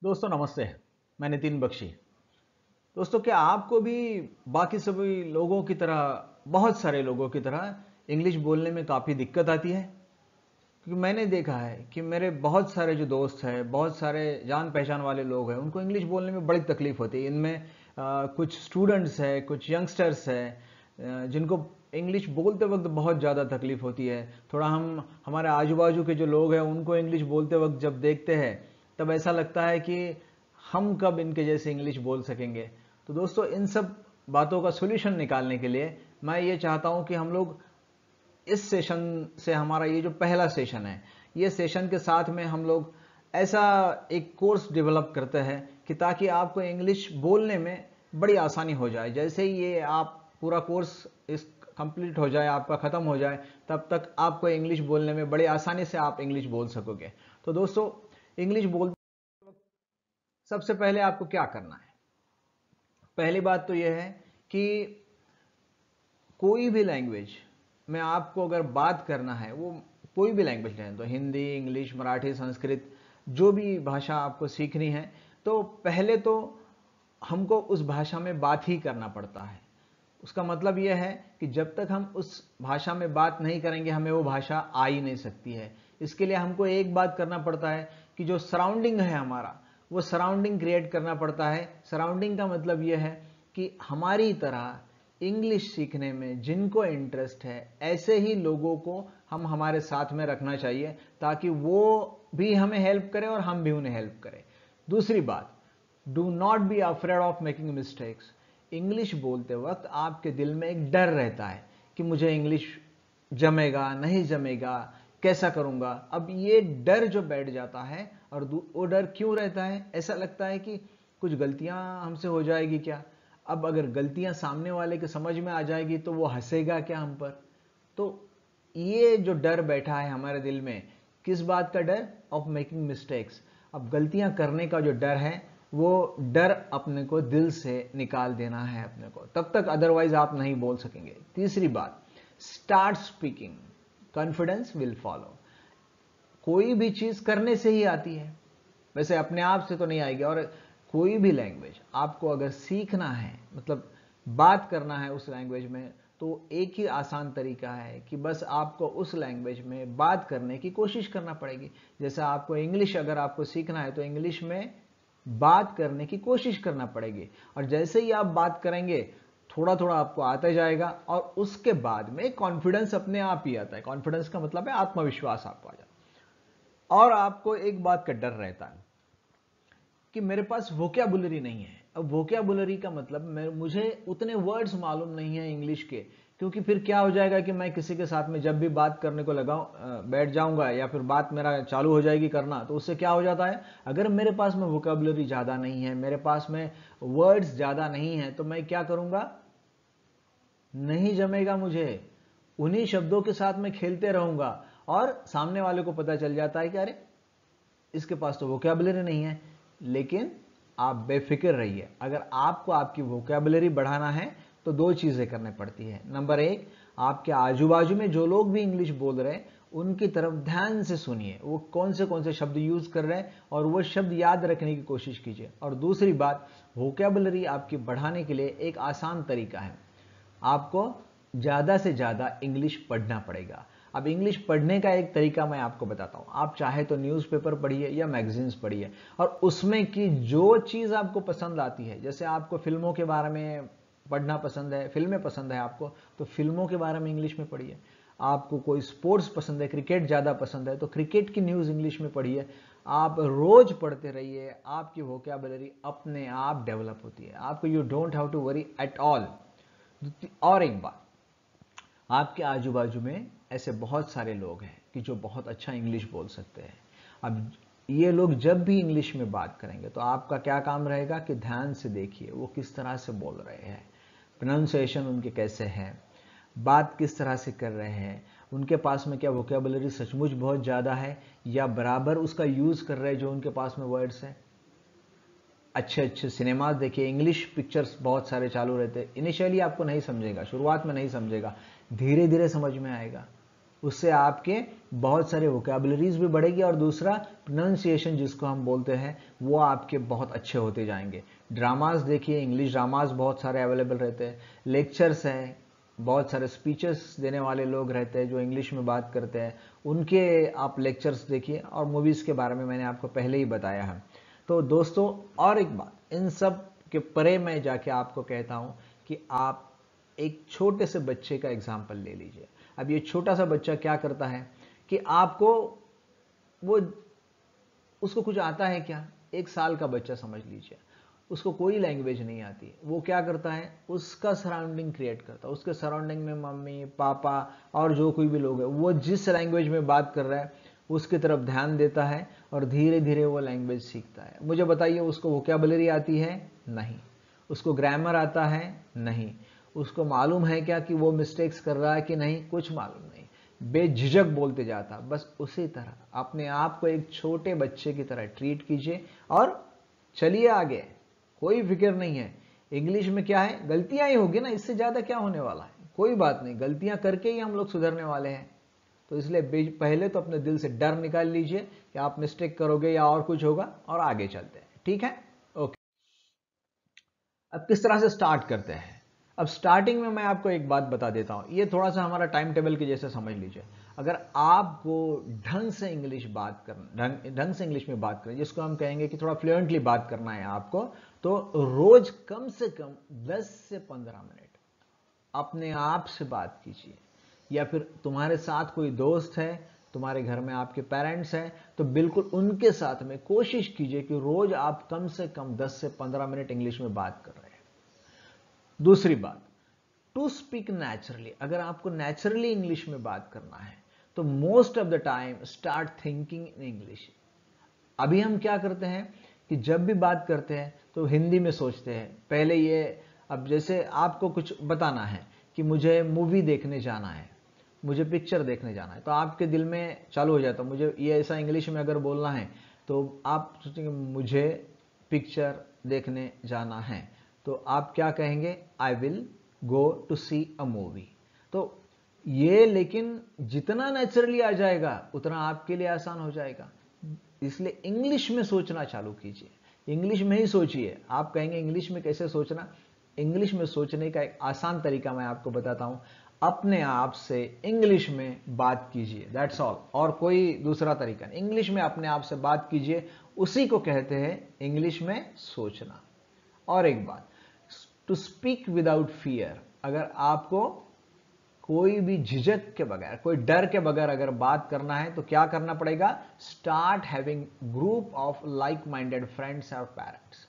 दोस्तों नमस्ते। मैं नितिन बख्शी। दोस्तों क्या आपको भी बाकी सभी लोगों की तरह, बहुत सारे लोगों की तरह इंग्लिश बोलने में काफ़ी दिक्कत आती है? क्योंकि मैंने देखा है कि मेरे बहुत सारे जो दोस्त हैं, बहुत सारे जान पहचान वाले लोग हैं, उनको इंग्लिश बोलने में बड़ी तकलीफ होती है। इनमें कुछ स्टूडेंट्स हैं, कुछ यंगस्टर्स हैं, जिनको इंग्लिश बोलते वक्त बहुत ज़्यादा तकलीफ होती है। थोड़ा हम हमारे आजू बाजू के जो लोग हैं उनको इंग्लिश बोलते वक्त जब देखते हैं तब ऐसा लगता है कि हम कब इनके जैसे इंग्लिश बोल सकेंगे। तो दोस्तों इन सब बातों का सोल्यूशन निकालने के लिए मैं ये चाहता हूँ कि हम लोग इस सेशन से, हमारा ये जो पहला सेशन है, ये सेशन के साथ में हम लोग ऐसा एक कोर्स डेवलप करते हैं कि ताकि आपको इंग्लिश बोलने में बड़ी आसानी हो जाए। जैसे ही ये आप पूरा कोर्स इस कंप्लीट हो जाए, आपका ख़त्म हो जाए, तब तक आपको इंग्लिश बोलने में बड़ी आसानी से आप इंग्लिश बोल सकोगे। तो दोस्तों इंग्लिश बोलते सबसे पहले आपको क्या करना है? पहली बात तो यह है कि कोई भी लैंग्वेज में आपको अगर बात करना है, वो कोई भी लैंग्वेज है, तो हिंदी, इंग्लिश, मराठी, संस्कृत, जो भी भाषा आपको सीखनी है, तो पहले तो हमको उस भाषा में बात ही करना पड़ता है। उसका मतलब यह है कि जब तक हम उस भाषा में बात नहीं करेंगे, हमें वो भाषा आ ही नहीं सकती है। इसके लिए हमको एक बात करना पड़ता है कि जो सराउंडिंग है हमारा, वो सराउंडिंग क्रिएट करना पड़ता है। सराउंडिंग का मतलब यह है कि हमारी तरह इंग्लिश सीखने में जिनको इंटरेस्ट है, ऐसे ही लोगों को हम हमारे साथ में रखना चाहिए, ताकि वो भी हमें हेल्प करें और हम भी उन्हें हेल्प करें। दूसरी बात, do not be afraid of making mistakes. English बोलते वक्त आपके दिल में एक डर रहता है कि मुझे इंग्लिश जमेगा नहीं जमेगा, कैसा करूंगा। अब ये डर जो बैठ जाता है, और वो डर क्यों रहता है? ऐसा लगता है कि कुछ गलतियां हमसे हो जाएगी क्या, अब अगर गलतियां सामने वाले के समझ में आ जाएगी तो वो हंसेगा क्या हम पर। तो ये जो डर बैठा है हमारे दिल में, किस बात का डर? Of making mistakes. अब गलतियां करने का जो डर है, वो डर अपने को दिल से निकाल देना है अपने को, तब तक अदरवाइज आप नहीं बोल सकेंगे। तीसरी बात, start speaking, confidence will follow. कोई भी चीज करने से ही आती है, वैसे अपने आप से तो नहीं आएगी। और कोई भी लैंग्वेज आपको अगर सीखना है, मतलब बात करना है उस लैंग्वेज में, तो एक ही आसान तरीका है कि बस आपको उस लैंग्वेज में बात करने की कोशिश करना पड़ेगी। जैसे आपको इंग्लिश अगर आपको सीखना है तो इंग्लिश में बात करने की कोशिश करना पड़ेगी, और जैसे ही आप बात करेंगे थोड़ा थोड़ा आपको आता जाएगा, और उसके बाद में कॉन्फिडेंस अपने आप ही आता है। कॉन्फिडेंस का मतलब है आत्मविश्वास आपको आ जाता है। और आपको एक बात का डर रहता है कि मेरे पास वोकैबुलरी नहीं है। अब वोकैबुलरी का मतलब मुझे उतने वर्ड्स मालूम नहीं है इंग्लिश के, क्योंकि फिर क्या हो जाएगा कि मैं किसी के साथ में जब भी बात करने को बैठ जाऊंगा, या फिर बात मेरा चालू हो जाएगी करना, तो उससे क्या हो जाता है, अगर मेरे पास में वोकैबुलरी ज़्यादा नहीं है, मेरे पास में वर्ड्स ज़्यादा नहीं है, तो मैं क्या करूंगा? नहीं जमेगा मुझे। उन्हीं शब्दों के साथ मैं खेलते रहूंगा, और सामने वाले को पता चल जाता है कि अरे इसके पास तो वोकैबुलरी नहीं है। लेकिन आप बेफिक्र रहिए, अगर आपको आपकी वोकैबुलरी बढ़ाना है तो दो चीजें करने पड़ती है। नंबर एक, आपके आजू बाजू में जो लोग भी इंग्लिश बोल रहे हैं उनकी तरफ ध्यान से सुनिए, वो कौन से शब्द यूज कर रहे हैं, और वो शब्द याद रखने की कोशिश कीजिए। और दूसरी बात, वोकैबुलरी आपकी बढ़ाने के लिए एक आसान तरीका है, आपको ज़्यादा से ज़्यादा इंग्लिश पढ़ना पड़ेगा। अब इंग्लिश पढ़ने का एक तरीका मैं आपको बताता हूँ। आप चाहे तो न्यूज़पेपर पढ़िए या मैगजीन्स पढ़िए, और उसमें की जो चीज़ आपको पसंद आती है, जैसे आपको फिल्मों के बारे में पढ़ना पसंद है, फिल्में पसंद है आपको, तो फिल्मों के बारे में इंग्लिश में पढ़िए। आपको कोई स्पोर्ट्स पसंद है, क्रिकेट ज़्यादा पसंद है, तो क्रिकेट की न्यूज़ इंग्लिश में पढ़िए। आप रोज पढ़ते रहिए, आपकी वोकैबुलरी अपने आप डेवलप होती है। आपको you don't have to worry at all. और एक बात, आपके आजू बाजू में ऐसे बहुत सारे लोग हैं कि जो बहुत अच्छा इंग्लिश बोल सकते हैं। अब ये लोग जब भी इंग्लिश में बात करेंगे तो आपका क्या काम रहेगा कि ध्यान से देखिए वो किस तरह से बोल रहे हैं, प्रोनाउंसिएशन उनके कैसे हैं, बात किस तरह से कर रहे हैं, उनके पास में क्या वोकैबुलरी सचमुच बहुत ज़्यादा है या बराबर उसका यूज़ कर रहे हैं जो उनके पास में वर्ड्स हैं। अच्छे अच्छे सिनेमाज देखिए, इंग्लिश पिक्चर्स बहुत सारे चालू रहते हैं। इनिशियली आपको नहीं समझेगा, शुरुआत में नहीं समझेगा, धीरे धीरे समझ में आएगा। उससे आपके बहुत सारे वोकैबुलरीज भी बढ़ेगी और दूसरा प्रोनाउंसिएशन जिसको हम बोलते हैं वो आपके बहुत अच्छे होते जाएंगे। ड्रामाज देखिए, इंग्लिश ड्रामाज बहुत सारे अवेलेबल रहते हैं, लेक्चर्स हैं, बहुत सारे स्पीचेस देने वाले लोग रहते हैं जो इंग्लिश में बात करते हैं, उनके आप लेक्चर्स देखिए, और मूवीज़ के बारे में मैंने आपको पहले ही बताया है। तो दोस्तों, और एक बात, इन सब के परे मैं जाके आपको कहता हूं कि आप एक छोटे से बच्चे का एग्जाम्पल ले लीजिए। अब ये छोटा सा बच्चा क्या करता है कि आपको वो उसको कुछ आता है क्या? 1 साल का बच्चा समझ लीजिए, उसको कोई लैंग्वेज नहीं आती। वो क्या करता है, उसका सराउंडिंग क्रिएट करता है, उसके सराउंडिंग में मम्मी पापा और जो कोई भी लोग है वो जिस लैंग्वेज में बात कर रहा है उसकी तरफ ध्यान देता है और धीरे धीरे वो लैंग्वेज सीखता है। मुझे बताइए, उसको वोकैबुलरी आती है? नहीं। उसको ग्रामर आता है? नहीं। उसको मालूम है क्या कि वो मिस्टेक्स कर रहा है कि नहीं? कुछ मालूम नहीं, बेझिझक बोलते जाता। बस उसी तरह अपने आप को एक छोटे बच्चे की तरह ट्रीट कीजिए और चलिए आगे, कोई फिक्र नहीं है। इंग्लिश में क्या है, गलतियां ही होगी ना, इससे ज्यादा क्या होने वाला है? कोई बात नहीं, गलतियां करके ही हम लोग सुधरने वाले हैं। तो इसलिए पहले तो अपने दिल से डर निकाल लीजिए कि आप मिस्टेक करोगे या और कुछ होगा, और आगे चलते हैं। ठीक है, ओके। अब किस तरह से स्टार्ट करते हैं? अब स्टार्टिंग में मैं आपको एक बात बता देता हूं, ये थोड़ा सा हमारा टाइम टेबल के जैसे समझ लीजिए। अगर आपको ढंग से इंग्लिश बात करना, ढंग से इंग्लिश में बात करें, जिसको हम कहेंगे कि थोड़ा फ्लुएंटली बात करना है आपको, तो रोज कम से कम 10 से 15 मिनट अपने आप से बात कीजिए। या फिर तुम्हारे साथ कोई दोस्त है, तुम्हारे घर में आपके पेरेंट्स हैं, तो बिल्कुल उनके साथ में कोशिश कीजिए कि रोज आप कम से कम 10 से 15 मिनट इंग्लिश में बात कर रहे हैं। दूसरी बात, टू स्पीक नेचुरली। अगर आपको नेचुरली इंग्लिश में बात करना है तो most of the time start thinking in English. अभी हम क्या करते हैं कि जब भी बात करते हैं तो हिंदी में सोचते हैं पहले। ये अब जैसे आपको कुछ बताना है कि मुझे मूवी देखने जाना है, मुझे पिक्चर देखने जाना है, तो आपके दिल में चालू हो जाता है, मुझे ये ऐसा इंग्लिश में अगर बोलना है तो आप सोचेंगे मुझे पिक्चर देखने जाना है, तो आप क्या कहेंगे, I will go to see a movie. तो ये लेकिन जितना नेचुरली आ जाएगा उतना आपके लिए आसान हो जाएगा। इसलिए इंग्लिश में सोचना चालू कीजिए, इंग्लिश में ही सोचिए। आप कहेंगे इंग्लिश में कैसे सोचना? इंग्लिश में सोचने का एक आसान तरीका मैं आपको बताता हूं, अपने आप से इंग्लिश में बात कीजिए, दैट्स ऑल। और कोई दूसरा तरीका नहीं, इंग्लिश में अपने आप से बात कीजिए, उसी को कहते हैं इंग्लिश में सोचना। और एक बात, टू स्पीक विदाउट फियर। अगर आपको कोई भी झिझक के बगैर, कोई डर के बगैर अगर बात करना है तो क्या करना पड़ेगा? Start having group of like minded friends और पेरेंट्स।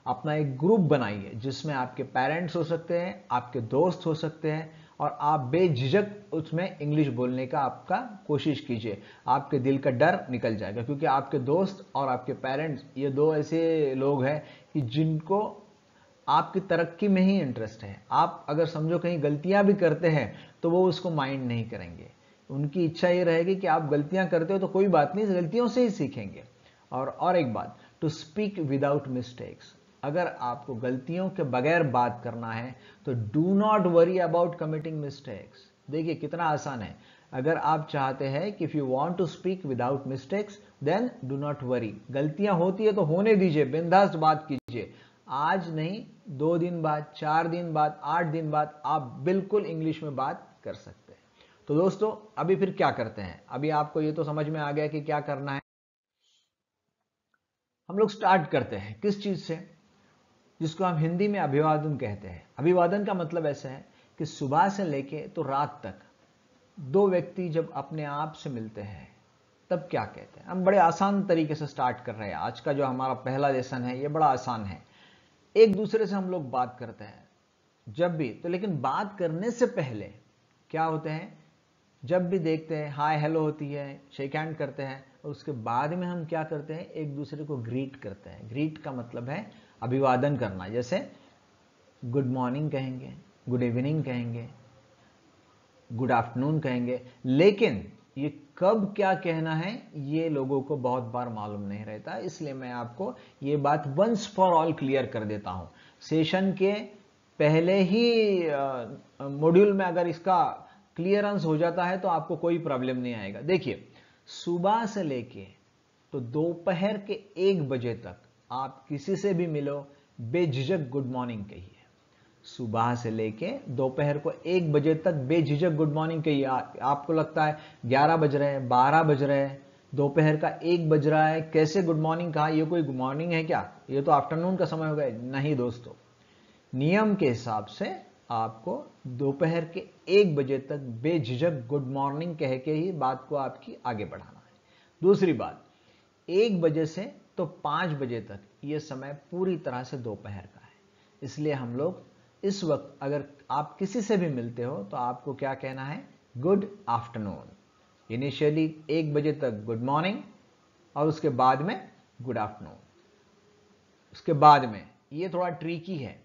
अपना एक ग्रुप बनाइए जिसमें आपके पेरेंट्स हो सकते हैं, आपके दोस्त हो सकते हैं, और आप बेझिझक उसमें इंग्लिश बोलने का आपका कोशिश कीजिए। आपके दिल का डर निकल जाएगा, क्योंकि आपके दोस्त और आपके पेरेंट्स ये दो ऐसे लोग हैं कि जिनको आपकी तरक्की में ही इंटरेस्ट है। आप अगर समझो कहीं गलतियां भी करते हैं तो वो उसको माइंड नहीं करेंगे। उनकी इच्छा ये रहेगी कि आप गलतियां करते हो तो कोई बात नहीं, गलतियों से ही सीखेंगे। और एक बात, टू स्पीक विदाउट मिस्टेक्स। अगर आपको गलतियों के बगैर बात करना है तो do not worry about committing mistakes. देखिए कितना आसान है। अगर आप चाहते हैं कि if you want to speak without mistakes then do not worry. गलतियां होती है तो होने दीजिए, बिंदास बात कीजिए। आज नहीं, 2 दिन बाद, 4 दिन बाद, 8 दिन बाद आप बिल्कुल इंग्लिश में बात कर सकते हैं। तो दोस्तों, अभी फिर क्या करते हैं? अभी आपको ये तो समझ में आ गया कि क्या करना है। हम लोग स्टार्ट करते हैं किस चीज से? जिसको हम हिंदी में अभिवादन कहते हैं। अभिवादन का मतलब ऐसा है कि सुबह से लेके तो रात तक दो व्यक्ति जब अपने आप से मिलते हैं तब क्या कहते हैं। हम बड़े आसान तरीके से स्टार्ट कर रहे हैं। आज का जो हमारा पहला लेसन है ये बड़ा आसान है। एक दूसरे से हम लोग बात करते हैं जब भी तो, लेकिन बात करने से पहले क्या होते हैं, जब भी देखते हैं हाय हेलो होती है, शेक हैंड करते हैं, और उसके बाद में हम क्या करते हैं, एक दूसरे को ग्रीट करते हैं। ग्रीट का मतलब है अभिवादन करना। जैसे गुड मॉर्निंग कहेंगे, गुड इवनिंग कहेंगे, गुड आफ्टरनून कहेंगे। लेकिन ये कब क्या कहना है ये लोगों को बहुत बार मालूम नहीं रहता, इसलिए मैं आपको ये बात वंस फॉर ऑल क्लियर कर देता हूं। सेशन के पहले ही मॉड्यूल में अगर इसका क्लियरेंस हो जाता है तो आपको कोई प्रॉब्लम नहीं आएगा। देखिए, सुबह से लेके तो दोपहर के 1 बजे तक आप किसी से भी मिलो, बेझिझक गुड मॉर्निंग कहिए। सुबह से लेके दोपहर को 1 बजे तक बेझिझक गुड मॉर्निंग कहिए। आपको लगता है 11 बज रहे हैं, 12 बज रहे हैं, दोपहर का 1 बज रहा है, कैसे गुड मॉर्निंग कहा? ये कोई गुड मॉर्निंग है क्या? ये तो आफ्टरनून का समय हो गया। नहीं दोस्तों, नियम के हिसाब से आपको दोपहर के 1 बजे तक बेझिझक गुड मॉर्निंग कह के ही बात को आपकी आगे बढ़ाना है। दूसरी बात, 1 बजे से तो 5 बजे तक ये समय पूरी तरह से दोपहर का है, इसलिए हम लोग इस वक्त अगर आप किसी से भी मिलते हो तो आपको क्या कहना है? Good afternoon. इनिशियली 1 बजे तक गुड मॉर्निंग और उसके बाद में गुड आफ्टरनून। उसके बाद में ये थोड़ा ट्रिकी है।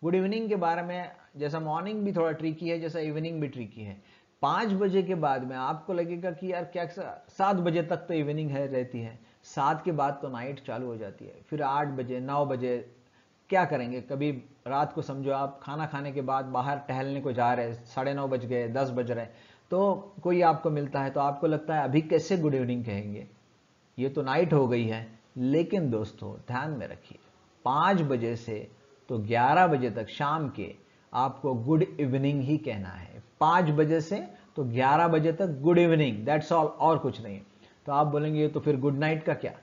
गुड इवनिंग के बारे में, जैसा मॉर्निंग भी थोड़ा ट्रिकी है, जैसा इवनिंग भी ट्रिकी है। 5 बजे के बाद में आपको लगेगा कि यार क्या 7 बजे तक तो इवनिंग है रहती है, 7 के बाद तो नाइट चालू हो जाती है, फिर 8 बजे 9 बजे क्या करेंगे? कभी रात को समझो आप खाना खाने के बाद बाहर टहलने को जा रहे, 9:30 बज गए, 10 बज रहे, तो कोई आपको मिलता है तो आपको लगता है अभी कैसे गुड इवनिंग कहेंगे, ये तो नाइट हो गई है। लेकिन दोस्तों ध्यान में रखिए, 5 बजे से तो 11 बजे तक शाम के आपको गुड इवनिंग ही कहना है। 5 बजे से तो 11 बजे तक गुड इवनिंग, दैट्स ऑल, और कुछ नहीं। तो आप बोलेंगे तो फिर गुड नाइट का क्या?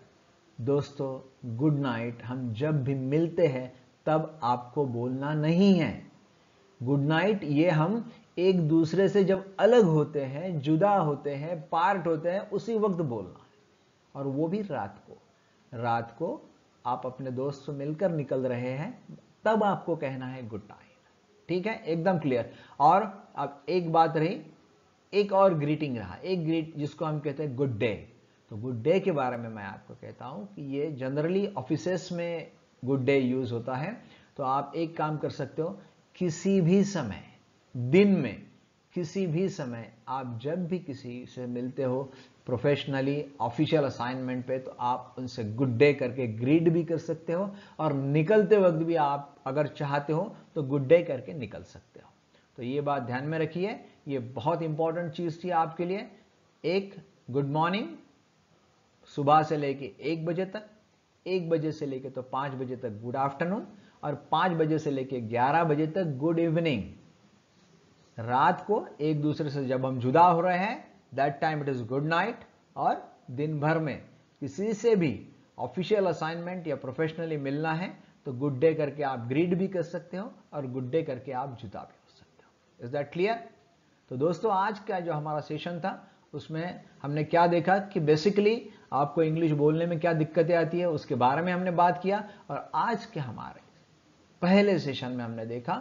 दोस्तों, गुड नाइट हम जब भी मिलते हैं तब आपको बोलना नहीं है। गुड नाइट ये हम एक दूसरे से जब अलग होते हैं, जुदा होते हैं, पार्ट होते हैं, उसी वक्त बोलना है, और वो भी रात को। रात को आप अपने दोस्त से मिलकर निकल रहे हैं तब आपको कहना है गुड नाइट। ठीक है, एकदम क्लियर। और अब एक बात रही, एक और ग्रीटिंग रहा, एक ग्रीट जिसको हम कहते हैं गुड डे। तो गुड डे के बारे में मैं आपको कहता हूं कि ये जनरली ऑफिसेस में गुड डे यूज होता है। तो आप एक काम कर सकते हो, किसी भी समय, दिन में किसी भी समय आप जब भी किसी से मिलते हो प्रोफेशनली, ऑफिशियल असाइनमेंट पे, तो आप उनसे गुड डे करके ग्रीट भी कर सकते हो, और निकलते वक्त भी आप अगर चाहते हो तो गुड डे करके निकल सकते हो। तो ये बात ध्यान में रखिए, ये बहुत इंपॉर्टेंट चीज थी आपके लिए। एक, गुड मॉर्निंग सुबह से लेके 1 बजे तक, 1 बजे से लेके तो 5 बजे तक गुड आफ्टरनून, और 5 बजे से लेके 11 बजे तक गुड इवनिंग। रात को एक दूसरे से जब हम जुदा हो रहे हैं, that time it is good night. और दिन भर में किसी से भी ऑफिशियल असाइनमेंट या प्रोफेशनली मिलना है तो गुड डे करके आप ग्रीट भी कर सकते हो और गुड डे करके आप जुदा भी हो सकते हो। Is that clear? तो दोस्तों, आज का जो हमारा सेशन था उसमें हमने क्या देखा कि बेसिकली आपको इंग्लिश बोलने में क्या दिक्कतें आती है उसके बारे में हमने बात किया। और आज के हमारे पहले सेशन में हमने देखा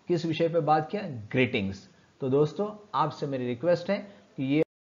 किस विषय पे बात किया? ग्रीटिंग्स। तो दोस्तों, आपसे मेरी रिक्वेस्ट है कि ये